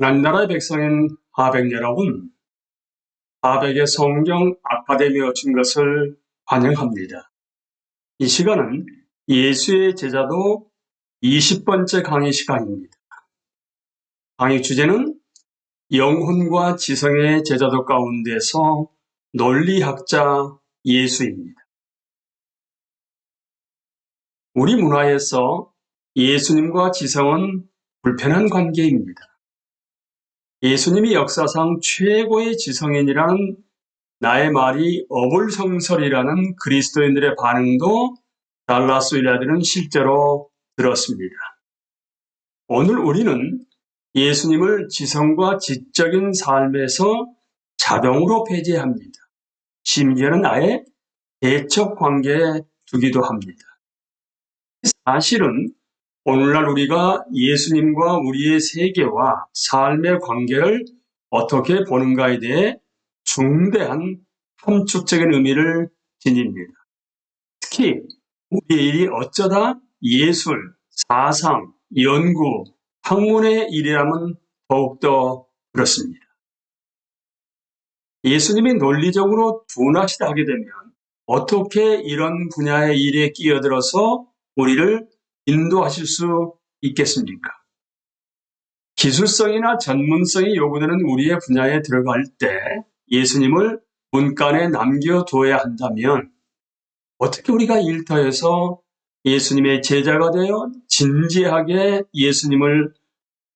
하나님 나라의 백성인 하백 여러분, 하백의 성경 아카데미에 오신 것을 환영합니다. 이 시간은 예수의 제자도 20번째 강의 시간입니다. 강의 주제는 영혼과 지성의 제자도 가운데서 논리학자 예수입니다. 우리 문화에서 예수님과 지성은 불편한 관계입니다. 예수님이 역사상 최고의 지성인이라는 나의 말이 어불성설이라는 그리스도인들의 반응도 달라스 윌라드는 실제로 들었습니다. 오늘 우리는 예수님을 지성과 지적인 삶에서 자동으로 배제합니다. 심지어는 아예 대척 관계에 두기도 합니다. 사실은 오늘날 우리가 예수님과 우리의 세계와 삶의 관계를 어떻게 보는가에 대해 중대한 함축적인 의미를 지닙니다. 특히 우리의 일이 어쩌다 예술, 사상, 연구, 학문의 일이라면 더욱더 그렇습니다. 예수님이 논리적으로 둔하시다 하게 되면 어떻게 이런 분야의 일에 끼어들어서 우리를 인도하실 수 있겠습니까? 기술성이나 전문성이 요구되는 우리의 분야에 들어갈 때 예수님을 문간에 남겨둬야 한다면 어떻게 우리가 일터에서 예수님의 제자가 되어 진지하게 예수님을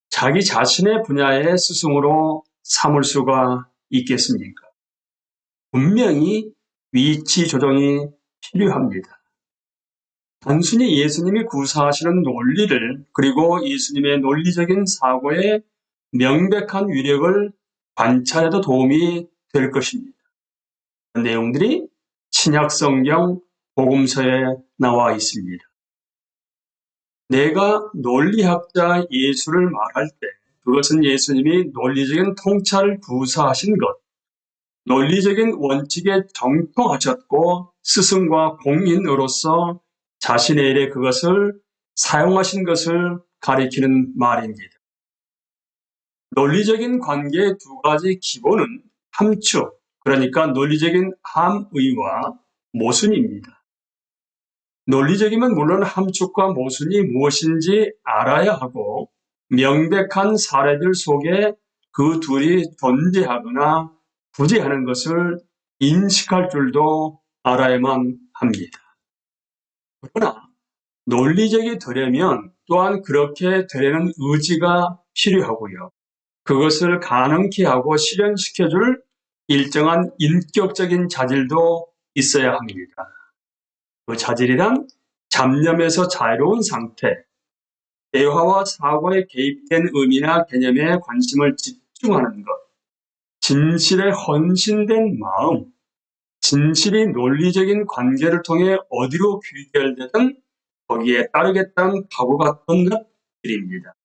자기 자신의 분야의 스승으로 삼을 수가 있겠습니까? 분명히 위치 조정이 필요합니다. 단순히 예수님이 구사하시는 논리를 그리고 예수님의 논리적인 사고의 명백한 위력을 관찰해도 도움이 될 것입니다. 그 내용들이 신약성경 복음서에 나와 있습니다. 내가 논리학자 예수를 말할 때 그것은 예수님이 논리적인 통찰을 구사하신 것, 논리적인 원칙에 정통하셨고 스승과 공인으로서 자신의 일에 그것을 사용하신 것을 가리키는 말입니다. 논리적인 관계의 두 가지 기본은 함축, 그러니까 논리적인 함의와 모순입니다. 논리적이면 물론 함축과 모순이 무엇인지 알아야 하고 명백한 사례들 속에 그 둘이 존재하거나 부재하는 것을 인식할 줄도 알아야만 합니다. 그러나 논리적이 되려면 또한 그렇게 되려는 의지가 필요하고요. 그것을 가능케 하고 실현시켜줄 일정한 인격적인 자질도 있어야 합니다. 그 자질이란 잡념에서 자유로운 상태, 대화와 사고에 개입된 의미나 개념에 관심을 집중하는 것, 진실에 헌신된 마음, 진실이 논리적인 관계를 통해 어디로 귀결되든 거기에 따르겠다는 각오 같은 것들입니다.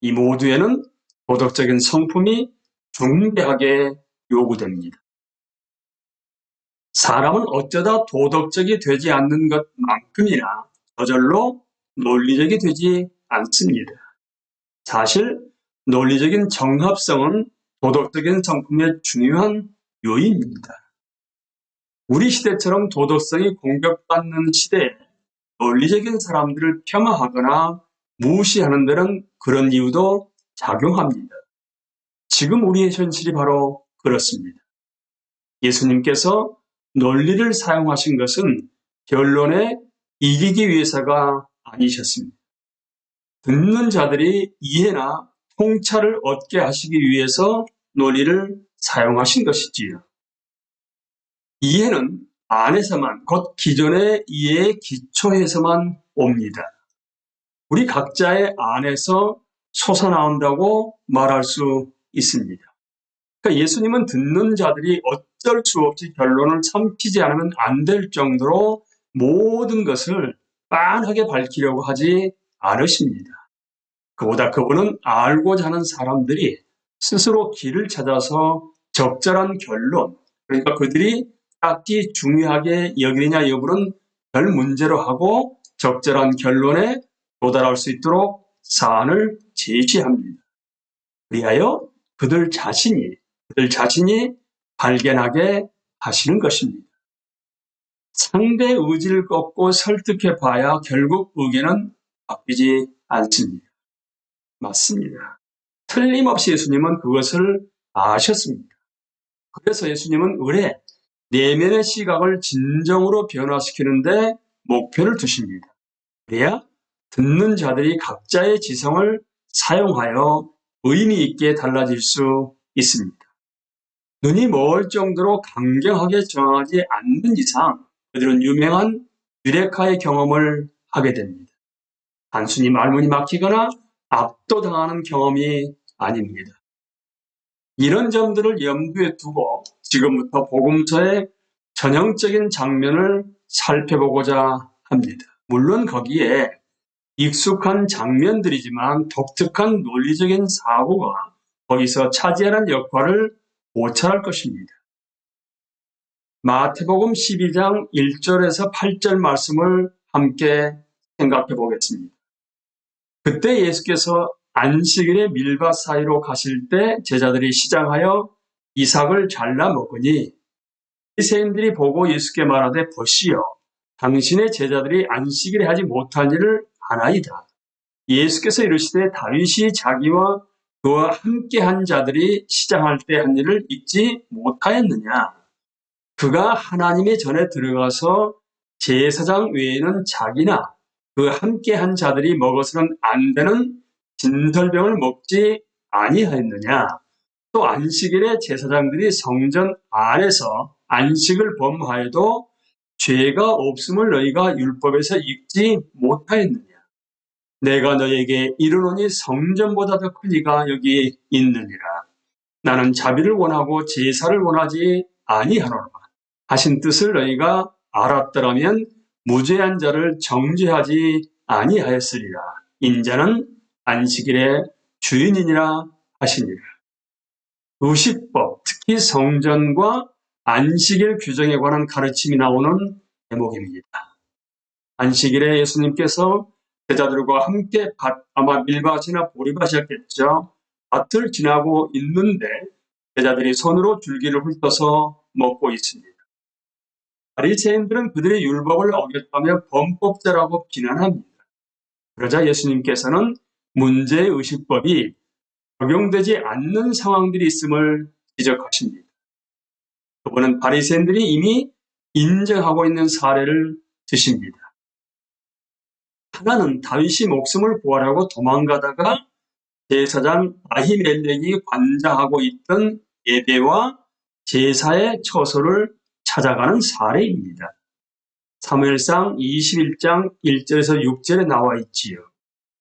이 모두에는 도덕적인 성품이 중대하게 요구됩니다. 사람은 어쩌다 도덕적이 되지 않는 것만큼이나 저절로 논리적이 되지 않습니다. 사실 논리적인 정합성은 도덕적인 성품의 중요한 요인입니다. 우리 시대처럼 도덕성이 공격받는 시대에 논리적인 사람들을 폄하하거나 무시하는 데는 그런 이유도 작용합니다. 지금 우리의 현실이 바로 그렇습니다. 예수님께서 논리를 사용하신 것은 결론에 이기기 위해서가 아니셨습니다. 듣는 자들이 이해나 통찰을 얻게 하시기 위해서 논리를 사용하신 것이지요. 이해는 안에서만, 곧 기존의 이해의 기초에서만 옵니다. 우리 각자의 안에서 솟아나온다고 말할 수 있습니다. 그러니까 예수님은 듣는 자들이 어쩔 수 없이 결론을 삼키지 않으면 안 될 정도로 모든 것을 빤하게 밝히려고 하지 않으십니다. 그보다 그분은 알고자 하는 사람들이 스스로 길을 찾아서 적절한 결론, 그러니까 그들이 딱히 중요하게 여기느냐 여부는 별 문제로 하고 적절한 결론에 도달할 수 있도록 사안을 제시합니다. 그리하여 그들 자신이 발견하게 하시는 것입니다. 상대의 의지를 꺾고 설득해 봐야 결국 의견은 바뀌지 않습니다. 맞습니다. 틀림없이 예수님은 그것을 아셨습니다. 그래서 예수님은 의뢰 내면의 시각을 진정으로 변화시키는데 목표를 두십니다. 그래야 듣는 자들이 각자의 지성을 사용하여 의미 있게 달라질 수 있습니다. 눈이 멀 정도로 강경하게 정하지 않는 이상 그들은 유명한 유레카의 경험을 하게 됩니다. 단순히 말문이 막히거나 압도당하는 경험이 아닙니다. 이런 점들을 염두에 두고 지금부터 복음서의 전형적인 장면을 살펴보고자 합니다. 물론 거기에 익숙한 장면들이지만 독특한 논리적인 사고가 거기서 차지하는 역할을 고찰할 것입니다. 마태복음 12장 1절에서 8절 말씀을 함께 생각해 보겠습니다. 그때 예수께서 안식일에 밀밭 사이로 가실 때 제자들이 시장하여 이삭을 잘라 먹으니 바리새인들이 보고 예수께 말하되 보시오 당신의 제자들이 안식일에 하지 못한 일을 하나이다. 예수께서 이르시되 다윗이 자기와 그와 함께한 자들이 시장할 때 한 일을 잊지 못하였느냐. 그가 하나님의 전에 들어가서 제사장 외에는 자기나 그 함께한 자들이 먹어서는 안 되는 진설병을 먹지 아니하였느냐. 또 안식일에 제사장들이 성전 안에서 안식을 범하여도 죄가 없음을 너희가 율법에서 읽지 못하였느냐. 내가 너에게 이르노니 성전보다 더 큰 이가 여기 있느니라. 나는 자비를 원하고 제사를 원하지 아니하노라. 하신 뜻을 너희가 알았더라면 무죄한 자를 정죄하지 아니하였으리라. 인자는 안식일의 주인이니라 하시니라. 의식법, 특히 성전과 안식일 규정에 관한 가르침이 나오는 대목입니다. 안식일에 예수님께서 제자들과 함께 아마 밀밭이나 보리밭이었겠죠. 밭을 지나고 있는데 제자들이 손으로 줄기를 훑어서 먹고 있습니다. 바리새인들은 그들의 율법을 어겼다며 범법자라고 비난합니다. 그러자 예수님께서는 문제의 의식법이 적용되지 않는 상황들이 있음을 지적하십니다. 그분은 바리새인들이 이미 인정하고 있는 사례를 드십니다. 하나는 다윗이 목숨을 구하려고 도망가다가 제사장 아히멜렉이 관장하고 있던 예배와 제사의 처소를 찾아가는 사례입니다. 사무엘상 21장 1절에서 6절에 나와 있지요.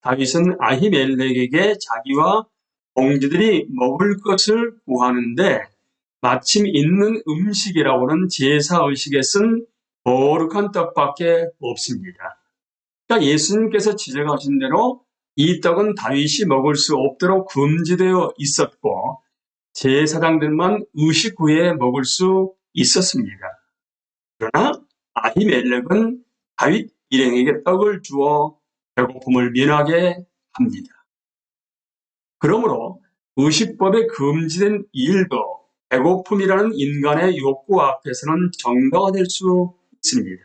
다윗은 아히멜렉에게 자기와 공주들이 먹을 것을 구하는데 마침 있는 음식이라고는 제사의식에 쓴 거룩한 떡밖에 없습니다. 그러니까 예수님께서 지적하신 대로 이 떡은 다윗이 먹을 수 없도록 금지되어 있었고 제사장들만 의식 후에 먹을 수 있었습니다. 그러나 아히멜렉은 다윗 일행에게 떡을 주어 배고픔을 면하게 합니다. 그러므로 의식법에 금지된 일도 배고픔이라는 인간의 욕구 앞에서는 정당화 될 수 있습니다.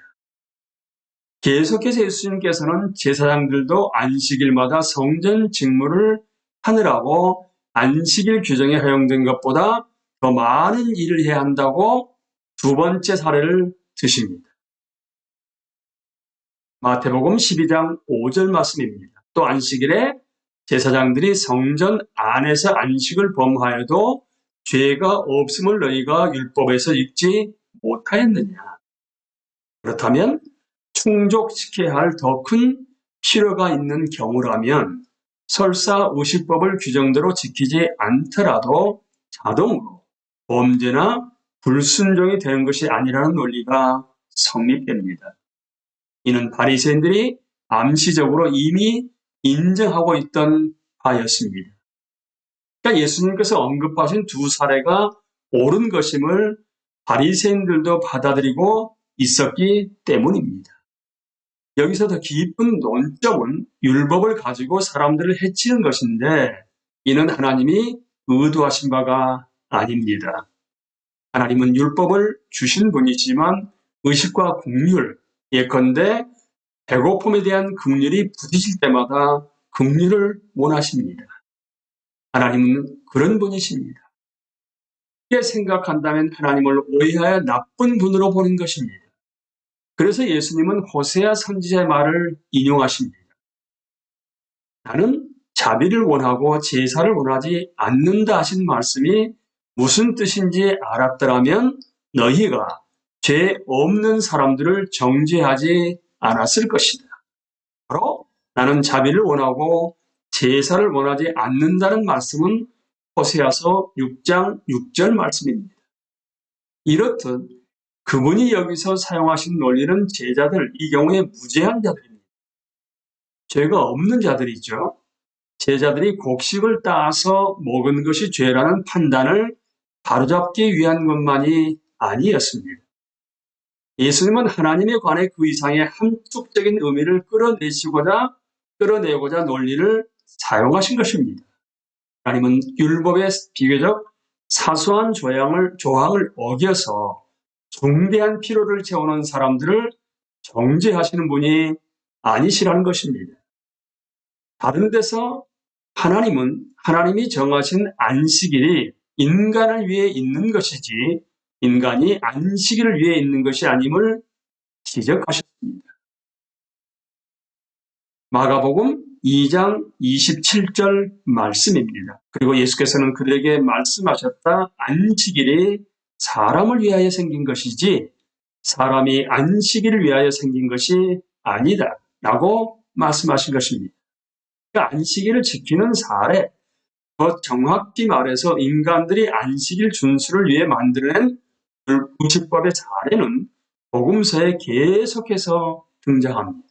계속해서 예수님께서는 제사장들도 안식일마다 성전 직무를 하느라고 안식일 규정에 허용된 것보다 더 많은 일을 해야 한다고 두 번째 사례를 드십니다. 마태복음 12장 5절 말씀입니다. 또 안식일에 제사장들이 성전 안에서 안식을 범하여도 죄가 없음을 너희가 율법에서 읽지 못하였느냐. 그렇다면 충족시켜야 할 더 큰 필요가 있는 경우라면 설사 의식법을 규정대로 지키지 않더라도 자동으로 범죄나 불순종이 되는 것이 아니라는 논리가 성립됩니다. 이는 바리새인들이 암시적으로 이미 인정하고 있던 바였습니다. 그러니까 예수님께서 언급하신 두 사례가 옳은 것임을 바리새인들도 받아들이고 있었기 때문입니다. 여기서 더 깊은 논점은 율법을 가지고 사람들을 해치는 것인데 이는 하나님이 의도하신 바가 아닙니다. 하나님은 율법을 주신 분이지만 의식과 긍휼, 예컨대 배고픔에 대한 긍휼이 부딪힐 때마다 긍휼을 원하십니다. 하나님은 그런 분이십니다. 이렇게 생각한다면 하나님을 오해하여 나쁜 분으로 보는 것입니다. 그래서 예수님은 호세아 선지자의 말을 인용하십니다. 나는 자비를 원하고 제사를 원하지 않는다 하신 말씀이 무슨 뜻인지 알았더라면 너희가 죄 없는 사람들을 정죄하지 않았을 것이다. 바로 나는 자비를 원하고 제사를 원하지 않는다는 말씀은 호세아서 6장 6절 말씀입니다. 이렇듯 그분이 여기서 사용하신 논리는 제자들, 이 경우에 무죄한 자들입니다. 죄가 없는 자들이죠. 제자들이 곡식을 따서 먹은 것이 죄라는 판단을 바로잡기 위한 것만이 아니었습니다. 예수님은 하나님에 관해 그 이상의 함축적인 의미를 끌어내고자 논리를 사용하신 것입니다. 하나님은 율법의 비교적 사소한 조항을 어겨서 중대한 필요를 채우는 사람들을 정죄하시는 분이 아니시라는 것입니다. 다른 데서 하나님이 정하신 안식일이 인간을 위해 있는 것이지 인간이 안식일을 위해 있는 것이 아님을 지적하셨습니다. 마가복음 2장 27절 말씀입니다. 그리고 예수께서는 그들에게 말씀하셨다. 안식일이 사람을 위하여 생긴 것이지 사람이 안식일을 위하여 생긴 것이 아니다 라고 말씀하신 것입니다. 그러니까 안식일을 지키는 사례, 더 정확히 말해서 인간들이 안식일 준수를 위해 만들어낸 구칙법의 사례는 복음서에 계속해서 등장합니다.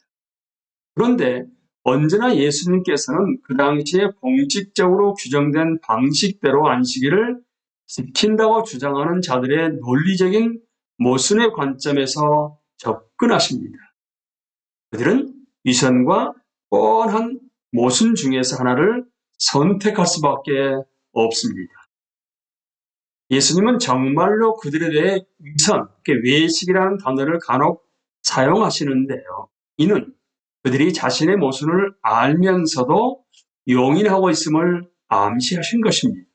그런데 언제나 예수님께서는 그 당시에 공식적으로 규정된 방식대로 안식일을 지킨다고 주장하는 자들의 논리적인 모순의 관점에서 접근하십니다. 그들은 위선과 뻔한 모순 중에서 하나를 선택할 수밖에 없습니다. 예수님은 정말로 그들에 대해 위선, 외식이라는 단어를 간혹 사용하시는데요. 이는 그들이 자신의 모순을 알면서도 용인하고 있음을 암시하신 것입니다.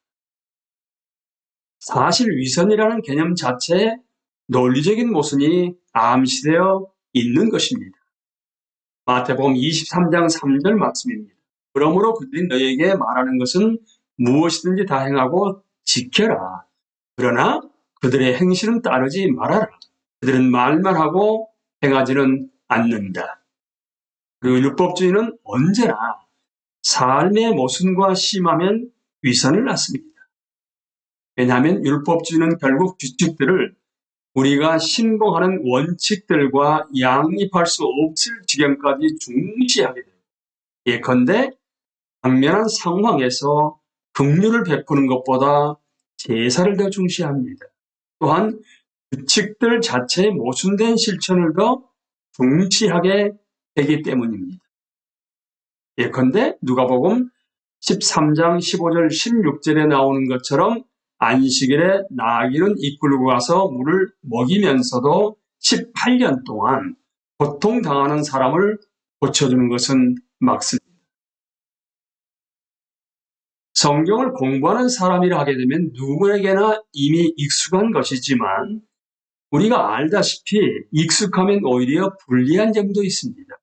사실 위선이라는 개념 자체에 논리적인 모순이 암시되어 있는 것입니다. 마태복음 23장 3절 말씀입니다. 그러므로 그들이 너희에게 말하는 것은 무엇이든지 다 행하고 지켜라. 그러나 그들의 행실은 따르지 말아라. 그들은 말만 하고 행하지는 않는다. 그리고 율법주의는 언제나 삶의 모순과 심하면 위선을 낳습니다. 왜냐하면 율법주의는 결국 규칙들을 우리가 신봉하는 원칙들과 양립할 수 없을 지경까지 중시하게 됩니다. 예컨대 당면한 상황에서 긍휼을 베푸는 것보다 제사를 더 중시합니다. 또한 규칙들 자체의 모순된 실천을 더 중시하게 되기 때문입니다. 예컨대 누가복음 13장 15절 16절에 나오는 것처럼 안식일에 나귀는 이끌고 가서 물을 먹이면서도 18년 동안 고통당하는 사람을 고쳐주는 것은 막습니다. 성경을 공부하는 사람이라 하게 되면 누구에게나 이미 익숙한 것이지만 우리가 알다시피 익숙하면 오히려 불리한 점도 있습니다.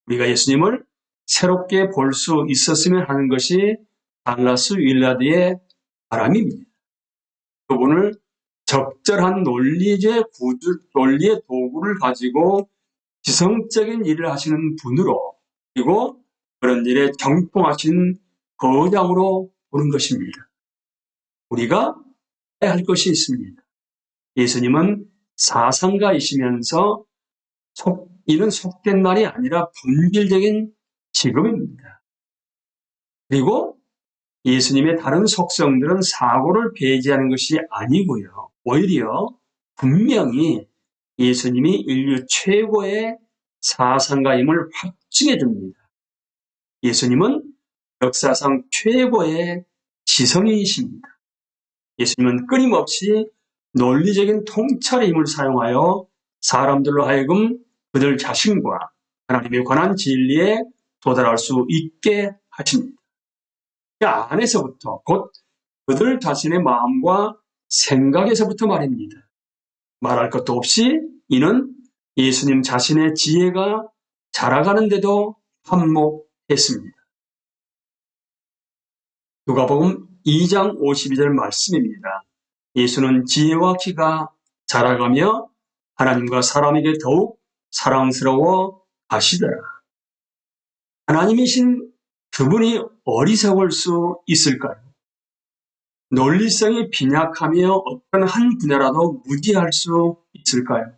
우리가 예수님을 새롭게 볼 수 있었으면 하는 것이 달라스 윌라드의 바람입니다. 그분을 적절한 논리의 도구를 가지고 지성적인 일을 하시는 분으로 그리고 그런 일에 경통하신 거장으로 보는 것입니다. 우리가 해야 할 것이 있습니다. 예수님은 사상가이시면서 이는 속된 말이 아니라 본질적인 직업입니다. 그리고 예수님의 다른 속성들은 사고를 배제하는 것이 아니고요. 오히려 분명히 예수님이 인류 최고의 사상가임을 확증해 줍니다. 예수님은 역사상 최고의 지성인이십니다. 예수님은 끊임없이 논리적인 통찰의 힘을 사용하여 사람들로 하여금 그들 자신과 하나님에 관한 진리에 도달할 수 있게 하십니다. 그 안에서부터, 곧 그들 자신의 마음과 생각에서부터 말입니다. 말할 것도 없이 이는 예수님 자신의 지혜가 자라가는데도 한몫했습니다. 누가복음 2장 52절 말씀입니다. 예수는 지혜와 키가 자라가며 하나님과 사람에게 더욱 사랑스러워 하시더라. 하나님이신 그분이 어리석을 수 있을까요? 논리성이 빈약하며 어떤 한 분야라도 무지할 수 있을까요?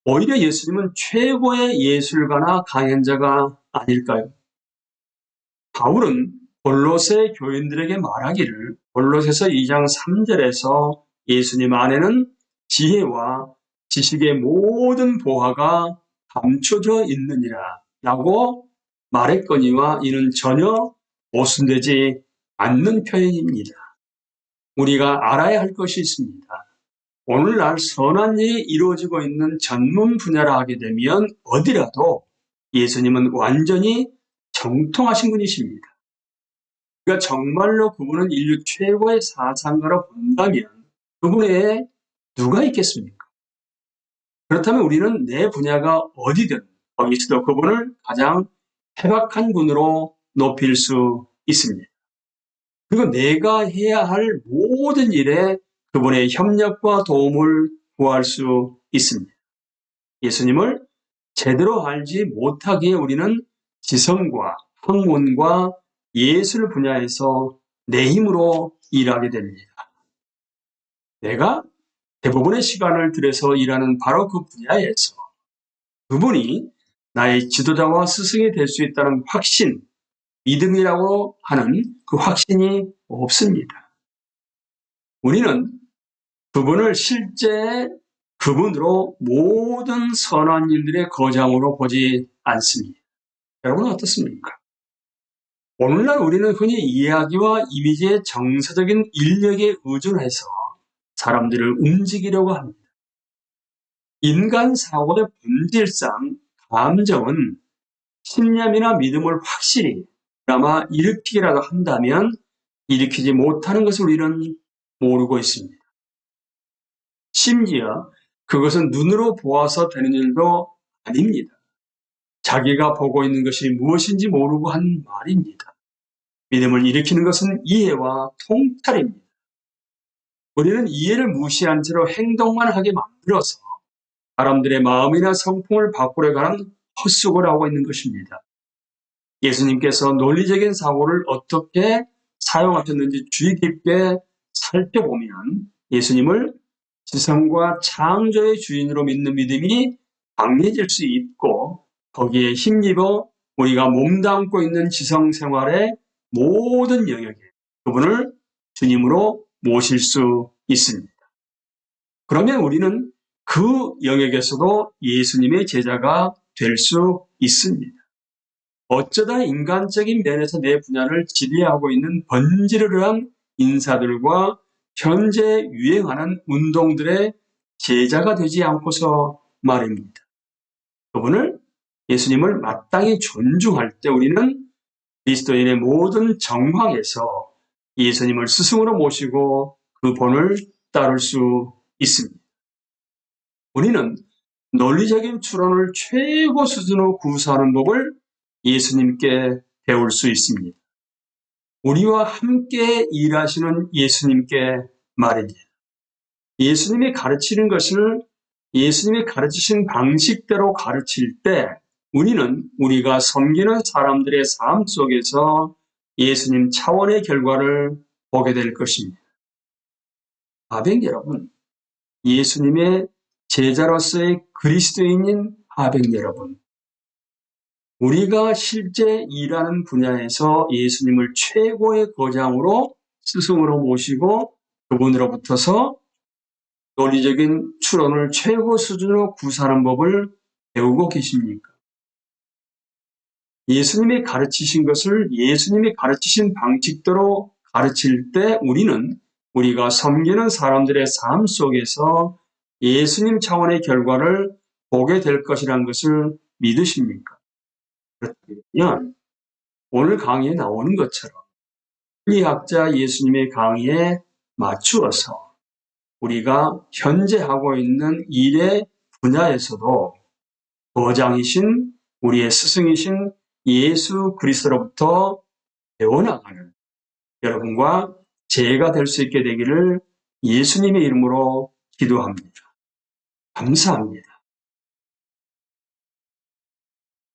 오히려 예수님은 최고의 예술가나 강연자가 아닐까요? 바울은 골로새 교인들에게 말하기를 골로새서 2장 3절에서 예수님 안에는 지혜와 지식의 모든 보화가 감춰져 있느니라 라고 말했거니와 이는 전혀 모순되지 않는 표현입니다. 우리가 알아야 할 것이 있습니다. 오늘날 선한 일이 이루어지고 있는 전문 분야라 하게 되면 어디라도 예수님은 완전히 정통하신 분이십니다. 그러니까 정말로 그분은 인류 최고의 사상가로 본다면 그분 외에 누가 있겠습니까? 그렇다면 우리는 내 분야가 어디든 거기서도 그분을 가장 해박한 분으로 높일 수 있습니다. 그리고 내가 해야 할 모든 일에 그분의 협력과 도움을 구할 수 있습니다. 예수님을 제대로 알지 못하기에 우리는 지성과 학문과 예술 분야에서 내 힘으로 일하게 됩니다. 내가 대부분의 시간을 들여서 일하는 바로 그 분야에서 그분이 나의 지도자와 스승이 될 수 있다는 확신, 믿음이라고 하는 그 확신이 없습니다. 우리는 그분을 실제 그분으로 모든 선한 일들의 거장으로 보지 않습니다. 여러분은 어떻습니까? 오늘날 우리는 흔히 이야기와 이미지의 정서적인 인력에 의존해서 사람들을 움직이려고 합니다. 인간 사고의 본질상 감정은 신념이나 믿음을 확실히 그나마 일으키기라도 한다면 일으키지 못하는 것을 우리는 모르고 있습니다. 심지어 그것은 눈으로 보아서 되는 일도 아닙니다. 자기가 보고 있는 것이 무엇인지 모르고 한 말입니다. 믿음을 일으키는 것은 이해와 통찰입니다. 우리는 이해를 무시한 채로 행동만 하게 만들어서 사람들의 마음이나 성품을 바꾸려고 하는 헛수고를 하고 있는 것입니다. 예수님께서 논리적인 사고를 어떻게 사용하셨는지 주의 깊게 살펴보면 예수님을 지성과 창조의 주인으로 믿는 믿음이 강해질 수 있고 거기에 힘입어 우리가 몸담고 있는 지성 생활의 모든 영역에 그분을 주님으로 모실 수 있습니다. 그러면 우리는 그 영역에서도 예수님의 제자가 될 수 있습니다. 어쩌다 인간적인 면에서 내 분야를 지배하고 있는 번지르르한 인사들과 현재 유행하는 운동들의 제자가 되지 않고서 말입니다. 그분을 예수님을 마땅히 존중할 때 우리는 그리스도인의 모든 정황에서 예수님을 스승으로 모시고 그 본을 따를 수 있습니다. 우리는 논리적인 추론을 최고 수준으로 구사하는 법을 예수님께 배울 수 있습니다. 우리와 함께 일하시는 예수님께 말입니다. 예수님이 가르치는 것을 예수님이 가르치신 방식대로 가르칠 때 우리는 우리가 섬기는 사람들의 삶 속에서 예수님 차원의 결과를 보게 될 것입니다. 하백 여러분, 예수님의 제자로서의 그리스도인인 하백 여러분, 우리가 실제 일하는 분야에서 예수님을 최고의 거장으로 스승으로 모시고 그분으로부터서 논리적인 추론을 최고 수준으로 구사하는 법을 배우고 계십니까? 예수님이 가르치신 것을 예수님이 가르치신 방식대로 가르칠 때 우리가 섬기는 사람들의 삶 속에서 예수님 차원의 결과를 보게 될 것이라는 것을 믿으십니까? 그렇다면 오늘 강의에 나오는 것처럼 심리학자 예수님의 강의에 맞추어서 우리가 현재 하고 있는 일의 분야에서도 거장이신 우리의 스승이신 예수 그리스도로부터 배워나가는 여러분과 제가 될 수 있게 되기를 예수님의 이름으로 기도합니다. 감사합니다.